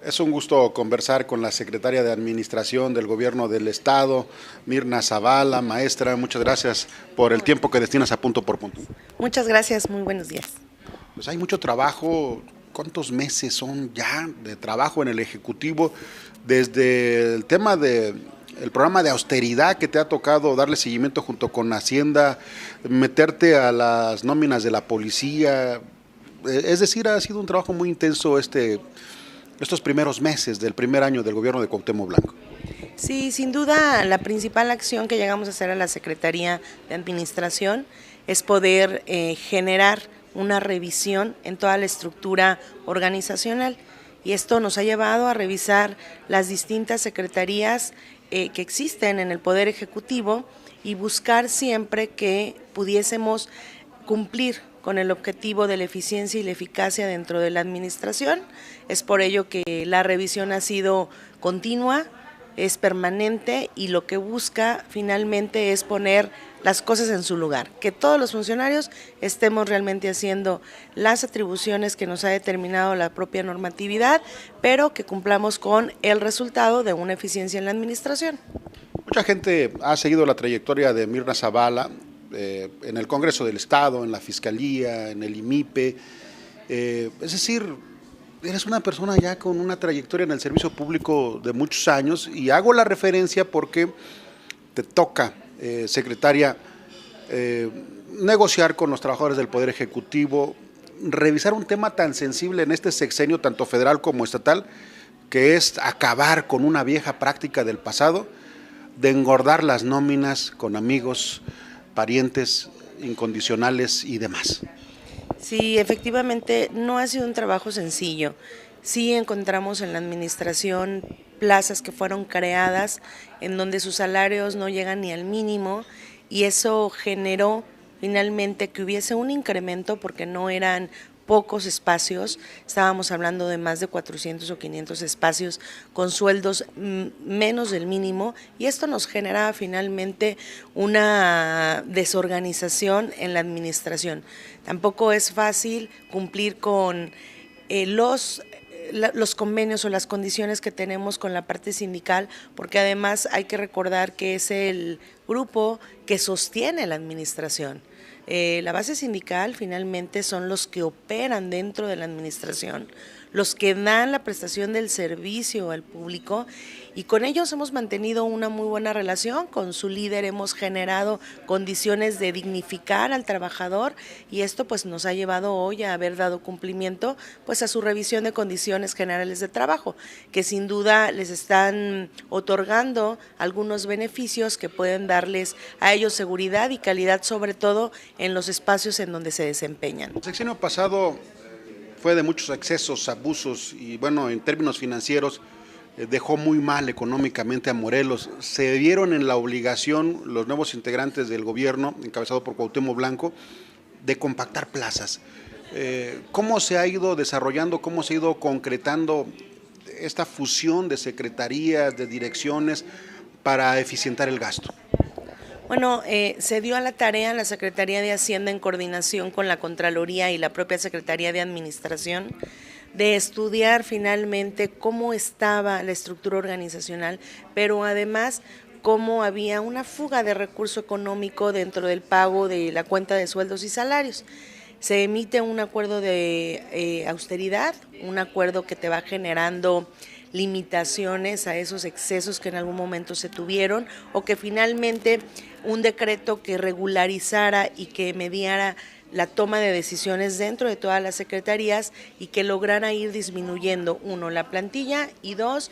Es un gusto conversar con la secretaria de Administración del Gobierno del Estado, Mirna Zavala. Maestra, muchas gracias por el tiempo que destinas a Punto por Punto. Muchas gracias, muy buenos días. Pues hay mucho trabajo. ¿Cuántos meses son ya de trabajo en el Ejecutivo? Desde el tema de el programa de austeridad que te ha tocado darle seguimiento junto con Hacienda, meterte a las nóminas de la policía. Es decir, ha sido un trabajo muy intenso estos primeros meses del primer año del gobierno de Cuauhtémoc Blanco. Sí, sin duda la principal acción que llegamos a hacer a la Secretaría de Administración es poder generar una revisión en toda la estructura organizacional, y esto nos ha llevado a revisar las distintas secretarías que existen en el Poder Ejecutivo y buscar siempre que pudiésemos cumplir con el objetivo de la eficiencia y la eficacia dentro de la administración. Es por ello que la revisión ha sido continua, es permanente, y lo que busca finalmente es poner las cosas en su lugar, que todos los funcionarios estemos realmente haciendo las atribuciones que nos ha determinado la propia normatividad, pero que cumplamos con el resultado de una eficiencia en la administración. Mucha gente ha seguido la trayectoria de Mirna Zavala en el Congreso del Estado, en la Fiscalía, en el IMIPE. Es decir, eres una persona ya con una trayectoria en el servicio público de muchos años, y hago la referencia porque te toca, secretaria, negociar con los trabajadores del Poder Ejecutivo, revisar un tema tan sensible en este sexenio, tanto federal como estatal, que es acabar con una vieja práctica del pasado, de engordar las nóminas con amigos, parientes incondicionales y demás. Sí, efectivamente no ha sido un trabajo sencillo. Sí encontramos en la administración plazas que fueron creadas en donde sus salarios no llegan ni al mínimo, y eso generó finalmente que hubiese un incremento porque no eran pocos espacios, estábamos hablando de más de 400 o 500 espacios con sueldos menos del mínimo, y esto nos generaba finalmente una desorganización en la administración. Tampoco es fácil cumplir con los convenios o las condiciones que tenemos con la parte sindical, porque además hay que recordar que es el grupo que sostiene la administración. La base sindical finalmente son los que operan dentro de la administración, los que dan la prestación del servicio al público, y con ellos hemos mantenido una muy buena relación. Con su líder hemos generado condiciones de dignificar al trabajador, y esto pues nos ha llevado hoy a haber dado cumplimiento pues a su revisión de condiciones generales de trabajo, que sin duda les están otorgando algunos beneficios que pueden darles a ellos seguridad y calidad, sobre todo en los espacios en donde se desempeñan. El sexenio pasado fue de muchos excesos, abusos, y bueno, en términos financieros dejó muy mal económicamente a Morelos. Se vieron en la obligación los nuevos integrantes del gobierno, encabezado por Cuauhtémoc Blanco, de compactar plazas. ¿Cómo se ha ido desarrollando, cómo se ha ido concretando esta fusión de secretarías, de direcciones, para eficientar el gasto? Bueno, se dio a la tarea la Secretaría de Hacienda, en coordinación con la Contraloría y la propia Secretaría de Administración, de estudiar finalmente cómo estaba la estructura organizacional, pero además cómo había una fuga de recurso económico dentro del pago de la cuenta de sueldos y salarios. Se emite un acuerdo de austeridad, un acuerdo que te va generando limitaciones a esos excesos que en algún momento se tuvieron, o que finalmente un decreto que regularizara y que mediara la toma de decisiones dentro de todas las secretarías y que lograra ir disminuyendo, uno, la plantilla, y dos,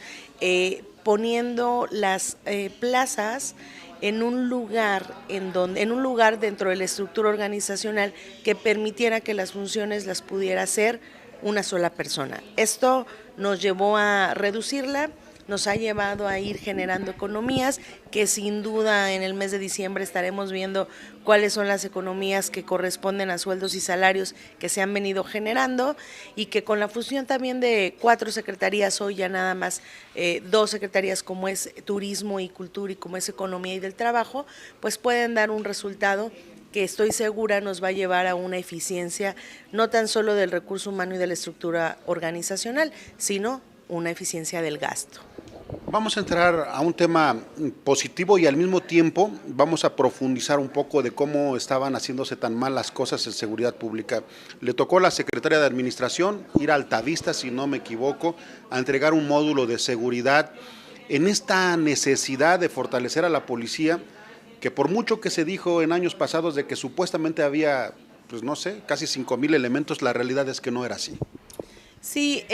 poniendo las plazas en un lugar dentro de la estructura organizacional que permitiera que las funciones las pudiera hacer una sola persona. Esto nos llevó a reducirla, nos ha llevado a ir generando economías que sin duda en el mes de diciembre estaremos viendo cuáles son las economías que corresponden a sueldos y salarios que se han venido generando, y que con la fusión también de 4 secretarías, hoy ya nada más 2 secretarías como es Turismo y Cultura y como es Economía y del Trabajo, pues pueden dar un resultado que estoy segura nos va a llevar a una eficiencia no tan solo del recurso humano y de la estructura organizacional, sino una eficiencia del gasto. Vamos a entrar a un tema positivo y al mismo tiempo vamos a profundizar un poco de cómo estaban haciéndose tan mal las cosas en seguridad pública. Le tocó a la secretaria de Administración ir a Altavista, si no me equivoco, a entregar un módulo de seguridad en esta necesidad de fortalecer a la policía, que por mucho que se dijo en años pasados de que supuestamente había, pues no sé, casi 5,000 elementos, la realidad es que no era así. Sí,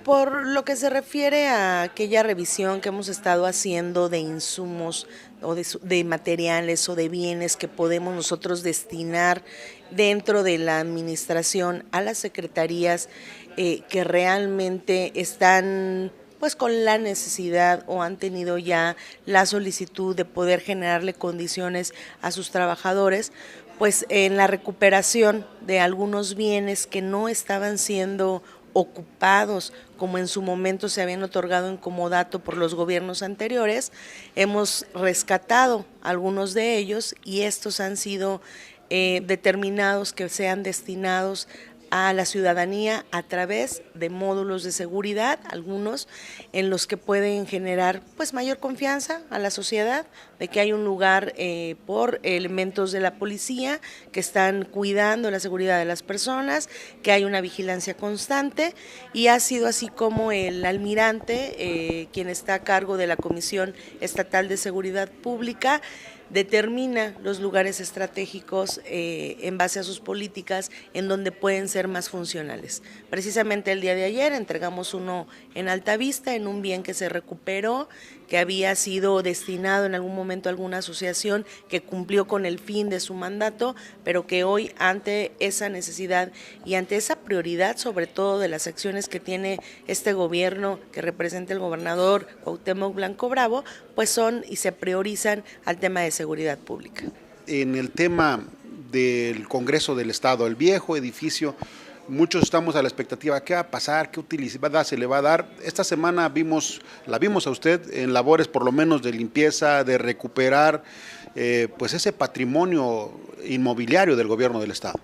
por lo que se refiere a aquella revisión que hemos estado haciendo de insumos o de materiales o de bienes que podemos nosotros destinar dentro de la administración a las secretarías que realmente están pues con la necesidad o han tenido ya la solicitud de poder generarle condiciones a sus trabajadores, pues en la recuperación de algunos bienes que no estaban siendo ocupados como en su momento se habían otorgado en comodato por los gobiernos anteriores, hemos rescatado algunos de ellos y estos han sido determinados que sean destinados a la ciudadanía a través de módulos de seguridad, algunos en los que pueden generar pues mayor confianza a la sociedad de que hay un lugar por elementos de la policía que están cuidando la seguridad de las personas, que hay una vigilancia constante y ha sido así como el almirante, quien está a cargo de la Comisión Estatal de Seguridad Pública, determina los lugares estratégicos en base a sus políticas en donde pueden ser más funcionales. Precisamente el día de ayer entregamos uno en Altavista, en un bien que se recuperó, que había sido destinado en algún momento a alguna asociación que cumplió con el fin de su mandato, pero que hoy ante esa necesidad y ante esa prioridad, sobre todo de las acciones que tiene este gobierno que representa el gobernador Cuauhtémoc Blanco Bravo, pues son y se priorizan al tema de seguridad pública. En el tema del Congreso del Estado, el viejo edificio, muchos estamos a la expectativa, ¿qué va a pasar? ¿Qué utilidad se le va a dar? Esta semana la vimos a usted en labores por lo menos de limpieza, de recuperar pues ese patrimonio inmobiliario del gobierno del Estado.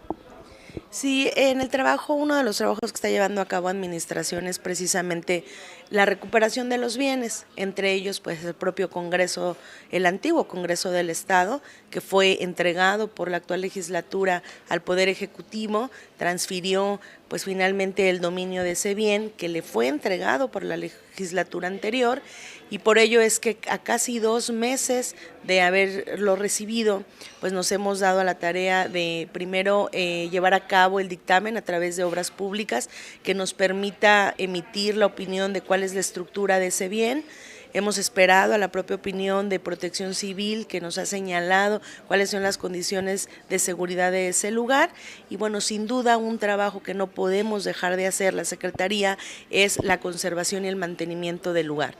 Sí, en el trabajo, uno de los trabajos que está llevando a cabo Administración es precisamente la recuperación de los bienes, entre ellos pues el propio Congreso, el antiguo Congreso del Estado, que fue entregado por la actual legislatura al Poder Ejecutivo, transfirió pues finalmente el dominio de ese bien que le fue entregado por la legislatura anterior y por ello es que a casi 2 meses de haberlo recibido, pues nos hemos dado a la tarea de primero llevar a cabo el dictamen a través de obras públicas que nos permita emitir la opinión de cuál es la estructura de ese bien. Hemos esperado a la propia opinión de Protección Civil que nos ha señalado cuáles son las condiciones de seguridad de ese lugar y bueno, sin duda un trabajo que no podemos dejar de hacer la Secretaría es la conservación y el mantenimiento del lugar.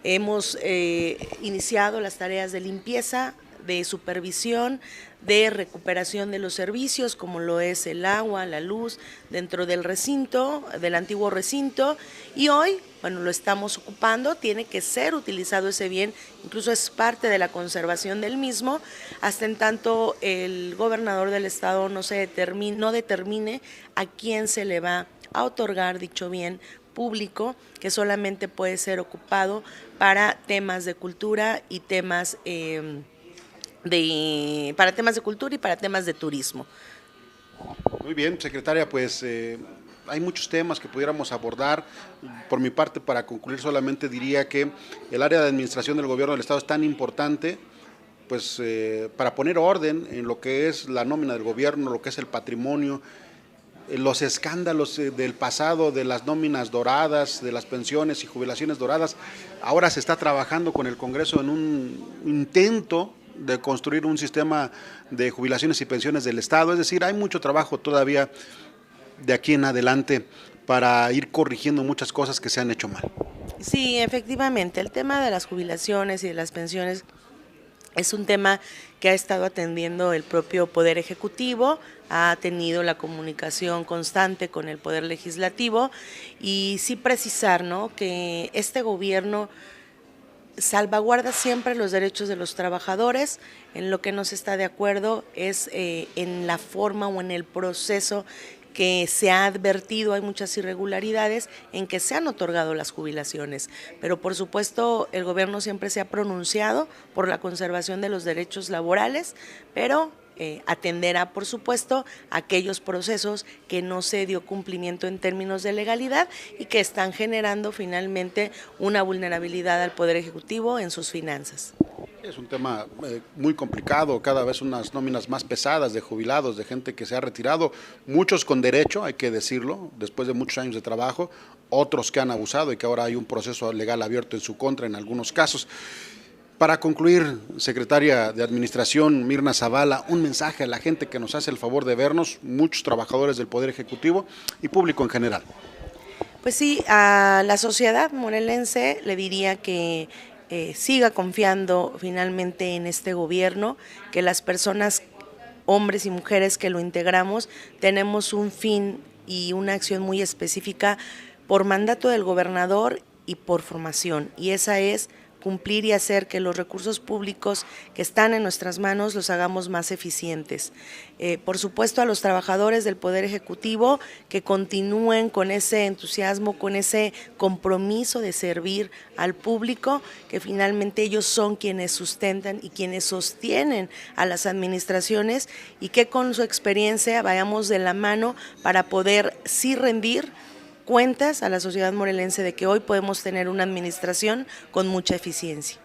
Hemos iniciado las tareas de limpieza, de supervisión, de recuperación de los servicios como lo es el agua, la luz dentro del recinto, del antiguo recinto y hoy, bueno, lo estamos ocupando, tiene que ser utilizado ese bien, incluso es parte de la conservación del mismo, hasta en tanto el gobernador del estado no determine a quién se le va a otorgar dicho bien público que solamente puede ser ocupado para temas de cultura y temas para temas de cultura y para temas de turismo. Muy bien, secretaria, pues hay muchos temas que pudiéramos abordar. Por mi parte, para concluir, solamente diría que el área de administración del gobierno del Estado es tan importante pues para poner orden en lo que es la nómina del gobierno, lo que es el patrimonio, los escándalos del pasado, de las nóminas doradas, de las pensiones y jubilaciones doradas. Ahora se está trabajando con el Congreso en un intento de construir un sistema de jubilaciones y pensiones del Estado, es decir, hay mucho trabajo todavía de aquí en adelante para ir corrigiendo muchas cosas que se han hecho mal. Sí, efectivamente, el tema de las jubilaciones y de las pensiones es un tema que ha estado atendiendo el propio Poder Ejecutivo, ha tenido la comunicación constante con el Poder Legislativo y sí precisar, ¿no?, que este gobierno salvaguarda siempre los derechos de los trabajadores. En lo que no se está de acuerdo es en la forma o en el proceso que se ha advertido hay muchas irregularidades en que se han otorgado las jubilaciones, pero por supuesto el gobierno siempre se ha pronunciado por la conservación de los derechos laborales, pero atenderá, por supuesto, aquellos procesos que no se dio cumplimiento en términos de legalidad y que están generando finalmente una vulnerabilidad al Poder Ejecutivo en sus finanzas. Es un tema muy complicado, cada vez unas nóminas más pesadas de jubilados, de gente que se ha retirado, muchos con derecho, hay que decirlo, después de muchos años de trabajo, otros que han abusado y que ahora hay un proceso legal abierto en su contra en algunos casos. Para concluir, secretaria de Administración Mirna Zavala, un mensaje a la gente que nos hace el favor de vernos, muchos trabajadores del Poder Ejecutivo y público en general. Pues sí, a la sociedad morelense le diría que siga confiando finalmente en este gobierno, que las personas, hombres y mujeres que lo integramos, tenemos un fin y una acción muy específica por mandato del gobernador y por formación, y esa es cumplir y hacer que los recursos públicos que están en nuestras manos los hagamos más eficientes. Por supuesto, a los trabajadores del Poder Ejecutivo que continúen con ese entusiasmo, con ese compromiso de servir al público, que finalmente ellos son quienes sustentan y quienes sostienen a las administraciones, y que con su experiencia vayamos de la mano para poder sí rendir cuentas a la sociedad morelense de que hoy podemos tener una administración con mucha eficiencia.